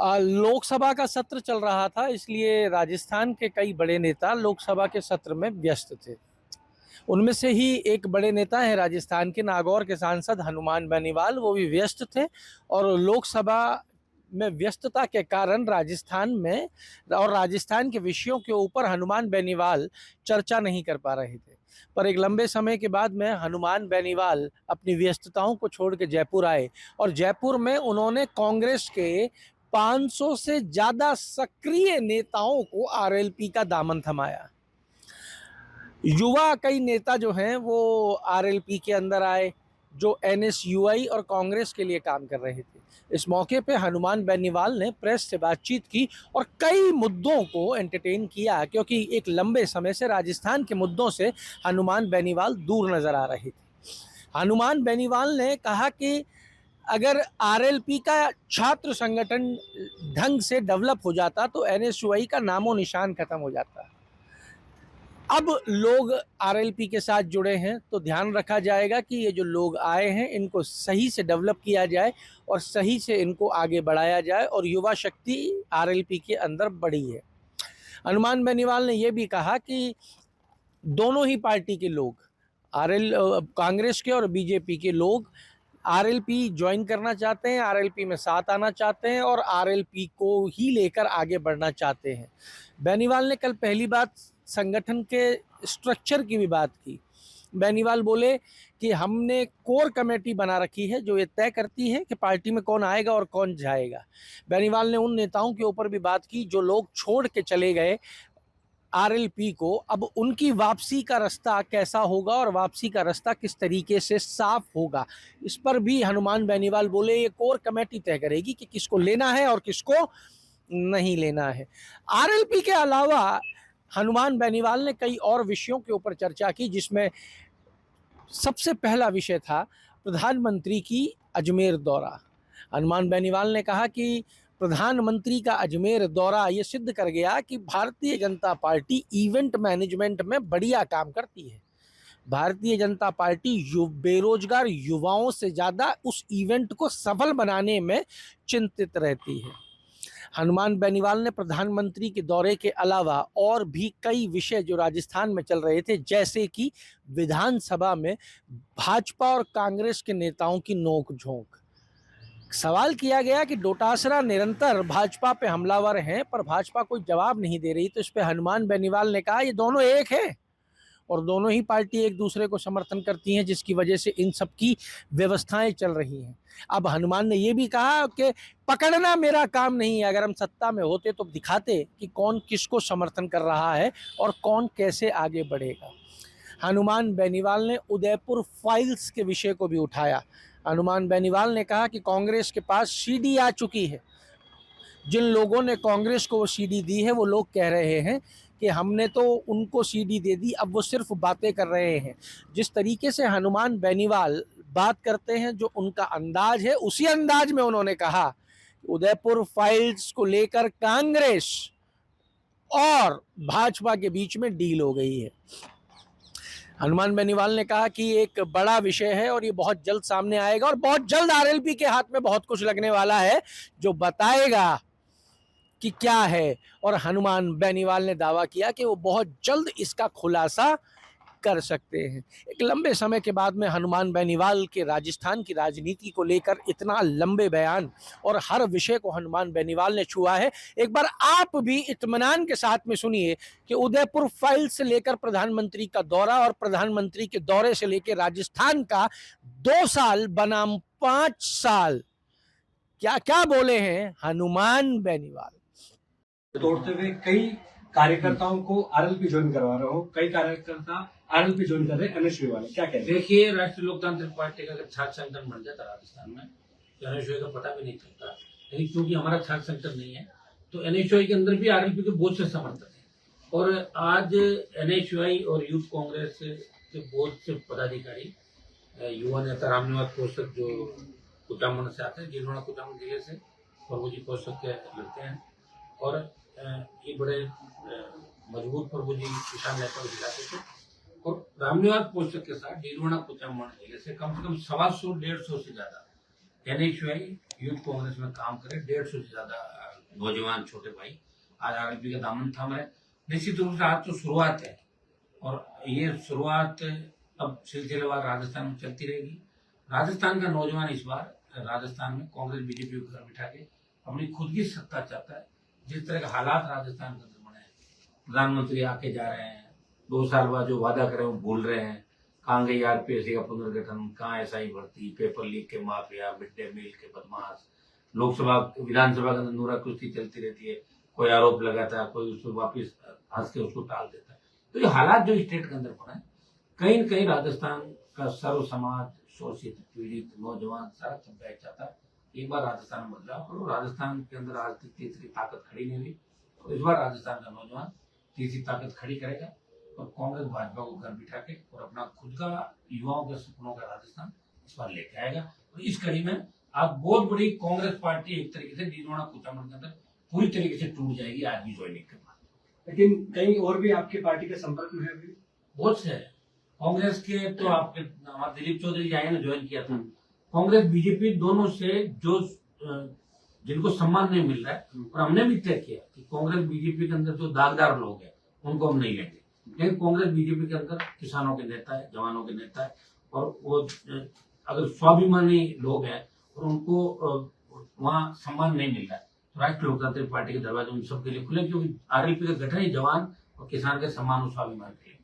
लोकसभा का सत्र चल रहा था, इसलिए राजस्थान के कई बड़े नेता लोकसभा के सत्र में व्यस्त थे। उनमें से ही एक बड़े नेता हैं राजस्थान के नागौर के सांसद हनुमान बेनीवाल, वो भी व्यस्त थे। और लोकसभा में व्यस्तता के कारण राजस्थान में और राजस्थान के विषयों के ऊपर हनुमान बेनीवाल चर्चा नहीं कर पा रहे थे। पर एक लंबे समय के बाद में हनुमान बेनीवाल अपनी व्यस्तताओं को छोड़ के जयपुर आए और जयपुर में उन्होंने कांग्रेस के 500 से ज़्यादा सक्रिय नेताओं को आरएलपी का दामन थमाया। युवा कई नेता जो हैं वो आरएलपी के अंदर आए, जो एनएसयूआई और कांग्रेस के लिए काम कर रहे थे। इस मौके पे हनुमान बेनीवाल ने प्रेस से बातचीत की और कई मुद्दों को एंटरटेन किया, क्योंकि एक लंबे समय से राजस्थान के मुद्दों से हनुमान बेनीवाल दूर नजर आ रहे थे। हनुमान बेनीवाल ने कहा कि अगर आरएलपी का छात्र संगठन ढंग से डेवलप हो जाता तो एनएसयूआई का नामो निशान खत्म हो जाता। अब लोग आरएलपी के साथ जुड़े हैं तो ध्यान रखा जाएगा कि ये जो लोग आए हैं इनको सही से डेवलप किया जाए और सही से इनको आगे बढ़ाया जाए और युवा शक्ति आरएलपी के अंदर बढ़ी है। हनुमान बेनीवाल ने यह भी कहा कि दोनों ही पार्टी के लोग, कांग्रेस के और बीजेपी के लोग आरएलपी ज्वाइन करना चाहते हैं, आरएलपी में साथ आना चाहते हैं और आरएलपी को ही लेकर आगे बढ़ना चाहते हैं। बेनीवाल ने कल पहली बात संगठन के स्ट्रक्चर की भी बात की। बेनीवाल बोले कि हमने कोर कमेटी बना रखी है जो ये तय करती है कि पार्टी में कौन आएगा और कौन जाएगा। बेनीवाल ने उन नेताओं के ऊपर भी बात की जो लोग छोड़ के चले गए आरएलपी को, अब उनकी वापसी का रास्ता कैसा होगा और वापसी का रास्ता किस तरीके से साफ होगा, इस पर भी हनुमान बेनीवाल बोले ये कोर कमेटी तय करेगी कि किसको लेना है और किसको नहीं लेना है। आरएलपी के अलावा हनुमान बेनीवाल ने कई और विषयों के ऊपर चर्चा की, जिसमें सबसे पहला विषय था प्रधानमंत्री की अजमेर दौरा। हनुमान बेनीवाल ने कहा कि प्रधानमंत्री का अजमेर दौरा ये सिद्ध कर गया कि Bharatiya Janata party event management में बढ़िया काम करती है। भारतीय जनता पार्टी बेरोजगार युवाओं से ज़्यादा उस इवेंट को सफल बनाने में चिंतित रहती है। हनुमान बेनीवाल ने प्रधानमंत्री के दौरे के अलावा और भी कई विषय जो राजस्थान में चल रहे थे, जैसे कि विधानसभा में भाजपा और कांग्रेस के नेताओं की नोक-झोंक। सवाल किया गया कि डोटासरा निरंतर भाजपा पे हमलावर हैं पर भाजपा कोई जवाब नहीं दे रही, तो इस पे हनुमान बेनीवाल ने कहा ये दोनों एक है और दोनों ही पार्टी एक दूसरे को समर्थन करती हैं, जिसकी वजह से इन सब की व्यवस्थाएं चल रही हैं। अब हनुमान ने ये भी कहा कि पकड़ना मेरा काम नहीं है, अगर हम सत्ता में होते तो दिखाते कि कौन किसको समर्थन कर रहा है और कौन कैसे आगे बढ़ेगा। हनुमान बेनीवाल ने उदयपुर फाइल्स के विषय को भी उठाया। हनुमान बेनीवाल ने कहा कि कांग्रेस के पास सीडी आ चुकी है। जिन लोगों ने कांग्रेस को वो सीडी दी है वो लोग कह रहे हैं कि हमने तो उनको सीडी दे दी, अब वो सिर्फ बातें कर रहे हैं। जिस तरीके से हनुमान बेनीवाल बात करते हैं, जो उनका अंदाज है, उसी अंदाज में उन्होंने कहा उदयपुर फाइल्स को लेकर कांग्रेस और भाजपा के बीच में डील हो गई है। हनुमान बेनीवाल ने कहा कि एक बड़ा विषय है और ये बहुत जल्द सामने आएगा और बहुत जल्द आरएलपी के हाथ में बहुत कुछ लगने वाला है जो बताएगा कि क्या है। और हनुमान बेनीवाल ने दावा किया कि वो बहुत जल्द इसका खुलासा कर सकते हैं। एक लंबे समय के बाद में हनुमान बेनीवाल के राजस्थान की राजनीति को लेकर इतना लंबे बयान और हर विषय को हनुमान बेनीवाल ने छुआ है। एक बार आप भी इत्मीनान के साथ में सुनिए कि उदयपुर फाइल से लेकर प्रधानमंत्री का दौरा और प्रधानमंत्री के दौरे से लेकर राजस्थान का 2 साल बनाम 5 साल क्या क्या बोले हैं हनुमान बेनीवाल। तोड़ते हुए कई कार्यकर्ताओं को आरएलपी ज्वाइन करवा रहे हो, कई कार्यकर्ता आरएलपी ज्वाइन कर रहे हैं एनएसयूआई वाले, क्या कहते हैं? देखिए, राष्ट्रीय लोकतांत्रिक पार्टी का अगर छात्र संगठन बन जाता राजस्थान में तो एनएसयूआई का पता भी नहीं चलता, लेकिन क्योंकि हमारा छात्र संगठन नहीं है तो एनएसयूआई के अंदर भी आरएलपी के बहुत से समर्थक हैं। और आज एनएसयूआई और यूथ कांग्रेस के बहुत से पदाधिकारी, युवा नेता रामनिवास कौशिक जो कुचामन से आते हैं, जिन्होंने कुचामन जिले से प्रभु जी कौशिक के लड़ते हैं और ये बड़े मजबूत प्रभु जी किसान नेता दिलाते थे। और रामनिवास कौशिक के साथ डीरवाना कुचामन जिले से कम 125-150 से ज्यादा एनएसयूआई यूथ कांग्रेस में काम करे, 150 से ज्यादा नौजवान छोटे भाई आज आरएलपी का दामन थाम रहे। निश्चित रूप से आज तो शुरुआत है और ये शुरुआत अब सिलसिलेवार राजस्थान में चलती रहेगी। राजस्थान का नौजवान इस बार राजस्थान में कांग्रेस बीजेपी को घर बिठा के अपनी खुद की सत्ता चाहता है। जिस तरह के हालात राजस्थान के अंदर बने हैं, प्रधानमंत्री आके जा रहे हैं, 2 साल बाद जो वादा करे वो भूल रहे हैं, कहाँ गई आरपीएससी का पुनर्गठन, कहाँ एसआई भर्ती, पेपर लीक के माफिया, मिड डे मील के बदमाश, लोकसभा विधानसभा के अंदर नूरा कुश्ती चलती रहती है, कोई आरोप लगाता है, कोई उसको वापिस हंस के उसको टाल देता है। तो ये हालात जो स्टेट के अंदर बना है, कहीं न कहीं राजस्थान का सर्व समाज, शोषित, पीड़ित नौजवान सड़क पर बैठ जाता है। एक बार राजस्थान में बदलाव करो, राजस्थान के अंदर आज तक तीसरी ताकत खड़ी नहीं हुई, तो इस बार राजस्थान का नौजवान तीसरी ताकत खड़ी करेगा और कांग्रेस भाजपा को घर बिठा के और अपना खुद का युवाओं के सपनों का राजस्थान इस बार लेके आएगा। और इस कड़ी में आप बहुत बड़ी कांग्रेस पार्टी एक तरीके से निरोणा कुचामन के अंदर पूरी तरीके से टूट जाएगी आज भी ज्वाइनिंग के बाद। लेकिन कहीं और भी आपकी पार्टी के संपर्क में है अभी? बहुत से कांग्रेस के तो आपके हमारे दिलीप चौधरी आए ना, ज्वाइन किया था। कांग्रेस बीजेपी दोनों से जो जिनको सम्मान नहीं मिल रहा है, और हमने भी तय किया कि कांग्रेस बीजेपी के अंदर जो दागदार लोग हैं उनको हम नहीं लेंगे। लेकिन कांग्रेस बीजेपी के अंदर किसानों के नेता है, जवानों के नेता है, और वो अगर स्वाभिमानी लोग हैं और उनको वहाँ सम्मान नहीं मिल रहा है, तो राष्ट्रीय लोकतांत्रिक पार्टी के दरवाजे उन सबके लिए खुले, क्योंकि आरएलपी का गठन ही जवान और किसान के सम्मान और स्वाभिमान के लिए।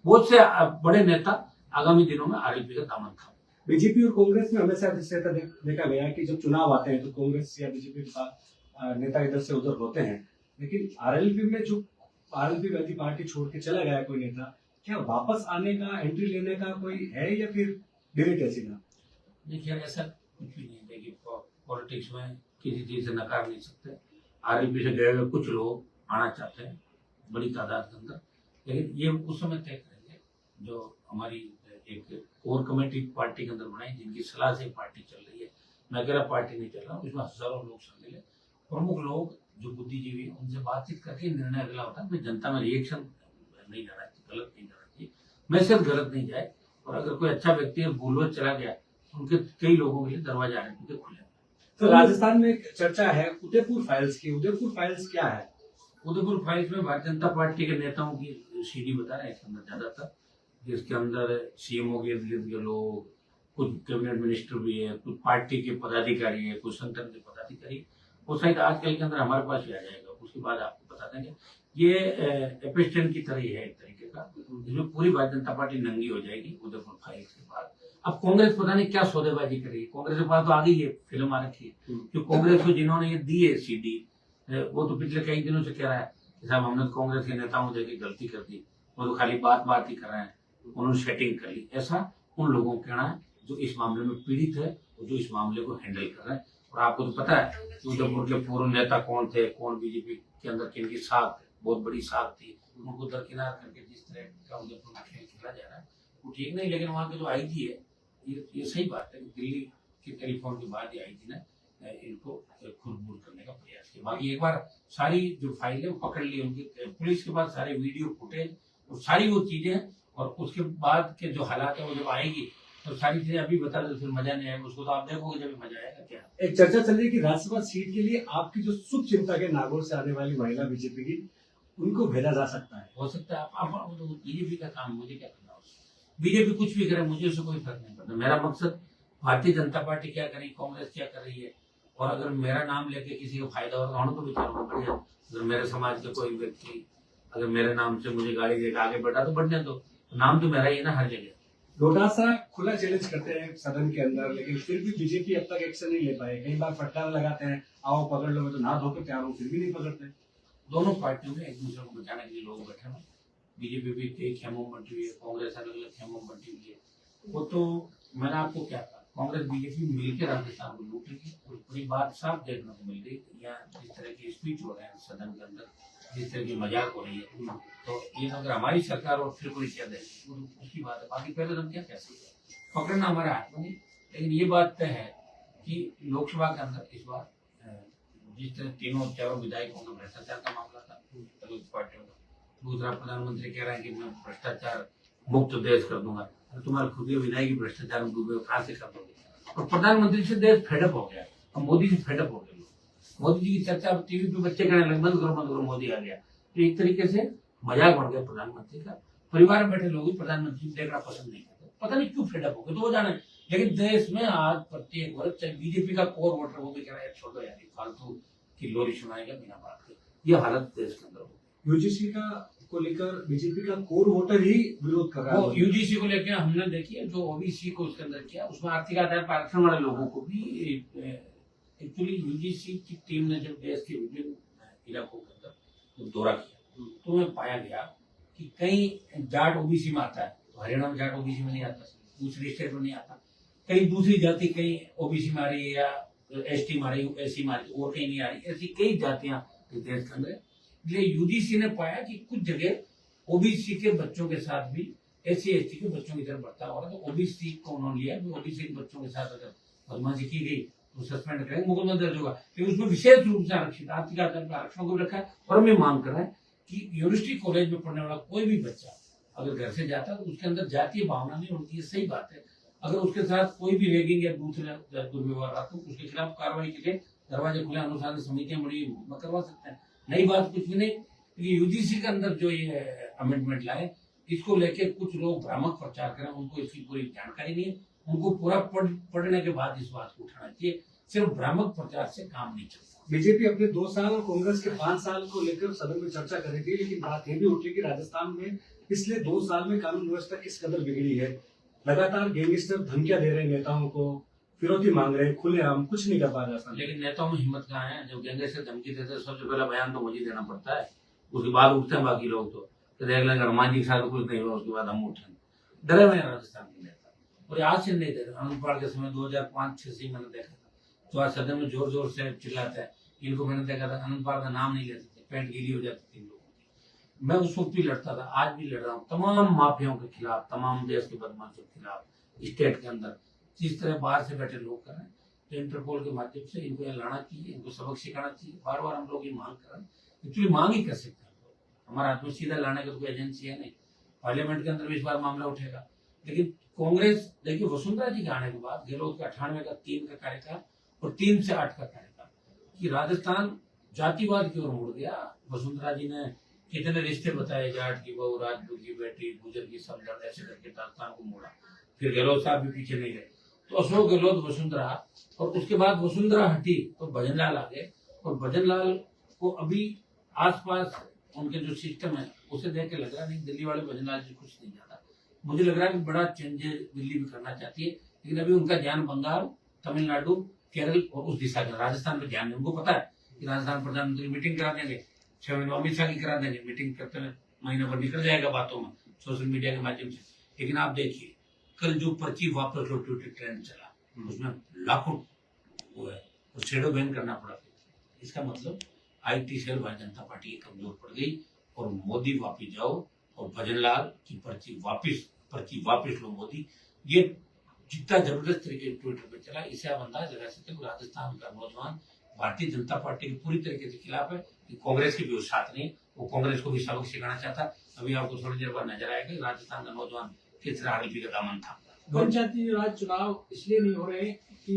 बहुत से बड़े नेता आगामी दिनों में आरएलपी का दामन थाम। बीजेपी और कांग्रेस में हमेशा देखा गया है कि जब चुनाव आते हैं तो कांग्रेस या बीजेपी के साथ नेता इधर से उधर होते हैं, लेकिन आरएलपी में जो आरएलपी वाली पार्टी छोड़ के चला गया कोई नेता, क्या वापस आने का, एंट्री लेने का कोई है या फिर डिलीट है सीधा? देखिए ऐसा कुछ भी नहीं। देखिए पॉलिटिक्स में किसी चीज से नकार नहीं सकते। आरएलपी से गए हुए कुछ लोग आना चाहते हैं बड़ी तादाद के अंदर, लेकिन ये उस समय तय करेंगे जो हमारी एक कोर कमेटी पार्टी के अंदर बनाई, जिनकी सलाह से पार्टी चल रही है। मैं अकेला पार्टी नहीं चल रहा हूँ, इसमें हजारों लोग शामिल है, प्रमुख लोग जो बुद्धिजीवी हैं, उनसे बातचीत करके निर्णय अगला होता है। मैं जनता में रिएक्शन नहीं जाना चाहिए, गलत नहीं जाना चाहिए, मैसेज गलत नहीं जाए। और अगर कोई अच्छा व्यक्ति है भूलवश चला गया तो उनके कई लोगों के लिए दरवाजे आने के खुले। तो राजस्थान में एक चर्चा है उदयपुर फाइल्स की। उदयपुर फाइल्स क्या है? उदयपुर फाइल्स में भारतीय जनता पार्टी के नेताओं की सीडी बता रहे हैं इसके अंदर ज्यादातर, जिसके अंदर सीएमओ के इर्द गिर्द के लोग, कुछ कैबिनेट मिनिस्टर भी है, कुछ पार्टी के पदाधिकारी है, कुछ संगठन के पदाधिकारी। वो शायद आजकल के अंदर हमारे पास भी आ जाएगा, उसके बाद आपको बता देंगे। ये एपिस्टन की तरह ही है एक तरीके का, जिसमें पूरी भारतीय जनता पार्टी नंगी हो जाएगी उदयपुर फाइल्स के बाद। अब कांग्रेस पता नहीं क्या सौदेबाजी करेगी। कांग्रेस के पास तो आ गई है, फिल्म आ रखी है। जो कांग्रेस को जिन्होंने ये दी है सीडी, वो तो पिछले कई दिनों से कह रहा है कि साहब हमने कांग्रेस के नेताओं से गलती कर दी, वो तो खाली बात ही कर रहे हैं, उन्होंने सेटिंग कर ली। ऐसा उन लोगों को कहना है जो इस मामले में पीड़ित है और जो इस मामले को हैंडल कर रहे हैं। और आपको तो पता है कि उदयपुर के पूर्व नेता कौन थे, कौन बीजेपी के अंदर किनकी साख, बहुत बड़ी साख थी, उनको दरकिनार करके जिस तरह का उदयपुर में खेल खेला जा रहा है वो ठीक नहीं। लेकिन वहाँ के जो आईजी है, ये सही बात है कि दिल्ली के टेलीफोन के बाद ही आईजी ने इनको खुरबूर करने का प्रयास किया। बाकी एक बार सारी जो फाइल है वो पकड़ ली, उनकी पुलिस के पास सारे वीडियो फुटेज और सारी वो चीजें, और उसके बाद के जो हालात है वो जब आएगी तो सारी चीजें अभी बता दो, फिर मजा नहीं आएगा। उसको तो आप देखोगे जब मजा आएगा। क्या एक चर्चा चल रही है कि राज्यसभा सीट के लिए आपकी जो शुभ चिंता के नागौर से आने वाली महिला बीजेपी की, उनको भेजा जा सकता है? हो सकता है। आप तो बीजेपी का काम, मुझे क्या करना है? बीजेपी कुछ भी करे मुझे उससे कोई फर्क नहीं पड़ता। मेरा मकसद भारतीय जनता पार्टी क्या करी, कांग्रेस क्या कर रही है, और अगर मेरा नाम लेके किसी को फायदा होगा तो विचार बढ़िया। अगर मेरे समाज के कोई व्यक्ति अगर मेरे नाम से मुझे गाड़ी देकर आगे बढ़ा तो बढ़ने दो, नाम तो मेरा ही है ना हर जगह। लोटासा खुला चैलेंज करते हैं सदन के अंदर, लेकिन फिर भी बीजेपी अब तक एक्शन नहीं ले पाए। कई बार फटकार लगाते हैं, आओ पकड़ लो, मैं तो ना धोकर तैयार हूँ, फिर भी नहीं पकड़ते। दोनों पार्टियों में एक दूसरे को बचाने के लिए लोग बैठे हैं। बीजेपी भी कई खेमों में बंटी हुई है, कांग्रेस अलग अलग खेमों में बंटी हुई है। वो तो मैंने आपको क्या कहा, कांग्रेस बीजेपी मिलकर राजस्थान को लूटेगी। पूरी बात साफ देखने को मिल रही है। यहाँ जिस तरह की स्पीच हो रहे हैं सदन के अंदर, जिस तरह की मजाक हो रही है, तो ये अगर हमारी सरकार और फिर कोई क्या देगी उसकी बात है। बाकी पहले हम क्या कह सकते हैं, पकड़ना हमारा हाथ में नहीं। लेकिन ये बात तय है कि लोकसभा के अंदर इस बार जिस तरह तीनों चारों विधायकों का भ्रष्टाचार का मामला था पार्टियों का, दूसरा प्रधानमंत्री कह रहे हैं कि मैं भ्रष्टाचार मुक्त देश कर दूंगा। तुम्हारे खुद के विधायक भ्रष्टाचार में डूबे कहाँ से कर दोगे? और प्रधानमंत्री से देश फेडअप हो गया। अब मोदी से फेडअप हो गए लोग। मोदी जी की चर्चा अब टीवी पे बच्चे कहने लगे बंद करो मोदी आ गया। तो एक तरीके से मजाक बन गया प्रधानमंत्री का। परिवार में बैठे लोग भी प्रधानमंत्री देखना पसंद नहीं करते, पता नहीं क्यों फेडअप हो गए, तो वो जाने। लेकिन देश में आज प्रत्येक वर्ग, चाहे बीजेपी का कोर वोटर वो भी कह रहा है छोड़ो यार फालतू की लोरी सुनाएगा बिना बात के, ये हालत देश के अंदर हो। यूजीसी को लेकर बीजेपी का कोर वोटर ही विरोध कर रहा वो है। यूजीसी को लेकर हमने देखिए जो ओबीसी को उसके अंदर किया, उसमें आर्थिक आधार पर आरक्षण वाले लोगों को भी एक्चुअली यूजीसी की टीम ने जब देश के विभिन्न इलाकों के अंदर दौरा किया तो उन्हें पाया गया कि कई जाट ओबीसी में आता है, तो हरियाणा में जाट ओबीसी में नहीं आता, दूसरी स्टेट में नहीं आता, कई दूसरी जाति कहीं ओबीसी में आ रही है या एसटी में आ रही है, एससी में आ रही है और कहीं नहीं आ रही, ऐसी कई जातियां देश के अंदर। इसलिए यूजीसी ने पाया कि कुछ जगह ओबीसी के बच्चों के साथ भी एससी एसटी के बच्चों की तरफ बर्ताव हो रहा है, तो ओबीसी को उन्होंने लिया कि ओबीसी के बच्चों के साथ अगर बदमाशी की गई तो सस्पेंड करेंगे, मुकदमा दर्ज होगा। लेकिन उसमें विशेष रूप से आरक्षित आर्थिक आधार पर आरक्षण को भी रखा है। और हमें मांग कर रहा है कि यूनिवर्सिटी कॉलेज में पढ़ने वाला कोई भी बच्चा अगर घर से जाता है तो उसके अंदर जातीय भावना नहीं होती है, सही बात है। अगर उसके साथ कोई भी रैगिंग या दूसरा दुर्व्यवहार आता तो उसके खिलाफ कार्रवाई के लिए दरवाजे खुले, अनुसंधान समितियां बड़ी करवा सकते हैं। नई बात कुछ भी नहीं, क्योंकि यूजीसी के अंदर जो ये अमेंडमेंट लाए इसको लेके कुछ लोग भ्रामक प्रचार करें, उनको इसकी पूरी जानकारी नहीं है। उनको पूरा पढ़ने के बाद इस बात को उठाना चाहिए, सिर्फ भ्रामक प्रचार से काम नहीं चलता। बीजेपी अपने 2 साल और कांग्रेस के 5 साल को लेकर सदन में चर्चा कर रही थी, लेकिन बात यह भी उठी कि राजस्थान में पिछले 2 साल में कानून व्यवस्था किस कदर बिगड़ी है। लगातार गैंगस्टर धमकियां दे रहे हैं नेताओं को, फिरौती मांग रहे हैं, खुलेआम कुछ नहीं कर पा रहा। लेकिन नेताओं में हिम्मत कहाँ है? जब गैंगस्टर धमकी देते हैं सबसे पहला बयान तो मुझे देना पड़ता है, उसके बाद उठते हैं बाकी लोग। तो देख लेंगे हनुमान जी के साथ कुछ नहीं हुआ उसके बाद हम उठेंगे। डरे हुए हैं राजस्थान के नेता, और आज से नहीं डरे। आनंद पाल के समय 2005-6 से मैंने देखा था, तो आज सदन में जोर जोर से चिल्लाते हैं। इनको मैंने देखा था आनंद पाल का नाम नहीं लेते थे, पेंट गीली हो जाती थी लोगों की। मैं उस वक्त भी लड़ता था, आज भी लड़ रहा हूँ तमाम माफियाओं के खिलाफ, तमाम देश के बदमाशों के खिलाफ। स्टेट के अंदर जिस तरह बाहर से बैठे लोग कर रहे हैं, तो इंटरपोल के माध्यम से इनको यहाँ लाना चाहिए, इनको सबक सिखाना चाहिए। बार बार हम लोग ये मांग कर रहे हैं, एक्चुअली मांग ही कर सकते हैं। हमारा आदमी सीधा लाने का तो कोई एजेंसी है नहीं। पार्लियामेंट के अंदर भी इस बार मामला उठेगा। लेकिन कांग्रेस देखिए, वसुंधरा जी के आने के बाद गहलोत का 98 का 3 का कार्यकाल और 3 से 8 का कार्यकाल, कि राजस्थान जातिवाद की ओर मुड़ गया। वसुंधरा जी ने कितने रिश्ते बताए, जाट की बहू, राजपूत की बेटी, गुजर की सब लड़, ऐसे करके राजस्थान को मोड़ा। फिर गहलोत साहब भी पीछे नहीं गए, तो अशोक गहलोत, वसुंधरा, और उसके बाद वसुंधरा हटी तो भजनलाल आ गए। और भजनलाल को अभी आसपास उनके जो सिस्टम है उसे देख के लग रहा नहीं दिल्ली वाले भजनलाल जी कुछ नहीं जाता। मुझे लग रहा है कि बड़ा चेंजेस दिल्ली भी करना चाहती है, लेकिन अभी उनका ध्यान बंगाल, तमिलनाडु, केरल और उस दिशा का, राजस्थान पे ध्यान है। उनको पता है कि राजस्थान प्रधानमंत्री मीटिंग करा देंगे, 6 महीने अमित शाह की करा देंगे, मीटिंग करते हुए महीना भर निकल जाएगा बातों में सोशल मीडिया के माध्यम से। लेकिन आप देखिए कल जो पर्ची वापस लो ट्विटर ट्रेंड चला, उसमें लाखों वो है, और शेडो बैन करना पड़ा। इसका मतलब IT cell Bharatiya Janata party की कमजोर पड़ गई, और मोदी वापिस जाओ और भजनलाल की पर्ची वापिस लो मोदी। ये जितना जबरदस्त तरीके ट्विटर पे चला, इसे आप अंदाज लगा सकते हैं राजस्थान का नौजवान भारतीय जनता पार्टी के पूरी तरीके से खिलाफ है। कांग्रेस के भी वो साथ नहीं, वो कांग्रेस को भी सबक सिखाना चाहता। अभी आपको थोड़ी देर बाद नजर आएगा राजस्थान का नौजवान किस तरह RLP का दामन था। पंचायती राज चुनाव इसलिए नहीं हो रहे कि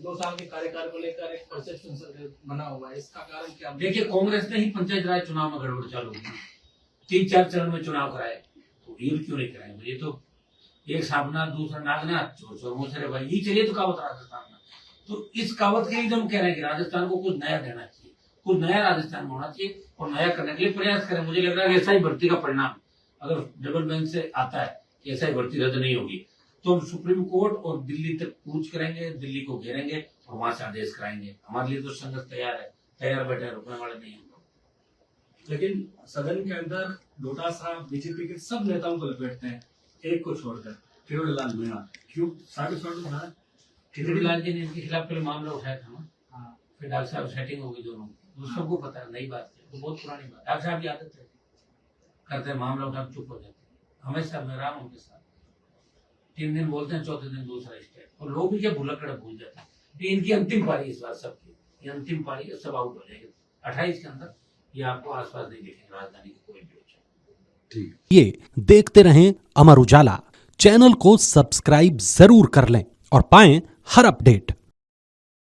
2 साल के कार्यकाल को लेकर एक परसेप्शन बना हुआ है, इसका कारण क्या? देखिए, कांग्रेस ने ही पंचायत राज चुनाव में गड़बड़ चालू की, 3-4 चरण में चुनाव कराए, तो ये क्यों नहीं कराएंगे? ये तो एक सामना दूसरा नागनाथ, चोर चोर मोसरे भाई, यही चलिए तो कहावत राजस्थान में। तो इस कहावत के लिए हम कह रहे हैं कि राजस्थान को कुछ नया देना चाहिए, कुछ नया राजस्थान में होना चाहिए, और नया करने के लिए प्रयास करें। मुझे लग रहा है कि SI भर्ती का परिणाम अगर डबल बेंच से आता है कि SI भर्ती रद्द नहीं होगी, तो हम सुप्रीम कोर्ट और दिल्ली तक कूच करेंगे, दिल्ली को घेरेंगे और वहां से आदेश कराएंगे। हमारे लिए तो संघर्ष तैयार है, तैयार बैठे, रुकने वाले नहीं हैं। लेकिन सदन के अंदर डोटासरा बीजेपी के सब नेताओं को लपेटते हैं, एक को छोड़कर किरोड़ीलाल मीणा। क्यों? 16.5 किरोड़ीलाल जी ने इनके खिलाफ पहले मामला उठाया था ना, फिर डॉक्टर साहब सेटिंग होगी दोनों, सबको पता है, नई बात है, तो बहुत पुरानी बात। डॉक्टर साहब की आदत है, करते मामला उठा चुप हो जाते, हमेशा मैं रहा हूं उनके साथ। 3 दिन बोलते हैं, चौथे दिन दूसरा स्टेट, और लोग भी क्या भूलकड़ भूल जाते हैं। इनकी अंतिम पारी इस बार सबकी, ये अंतिम पारी है, सब आउट हो जाएंगे 28 के अंदर। ये आपको आसपास नहीं दिखेंगे राजधानी की कोई भी। ठीक, ये देखते रहें अमर उजाला, चैनल को सब्सक्राइब जरूर कर लें और पाएं हर अपडेट।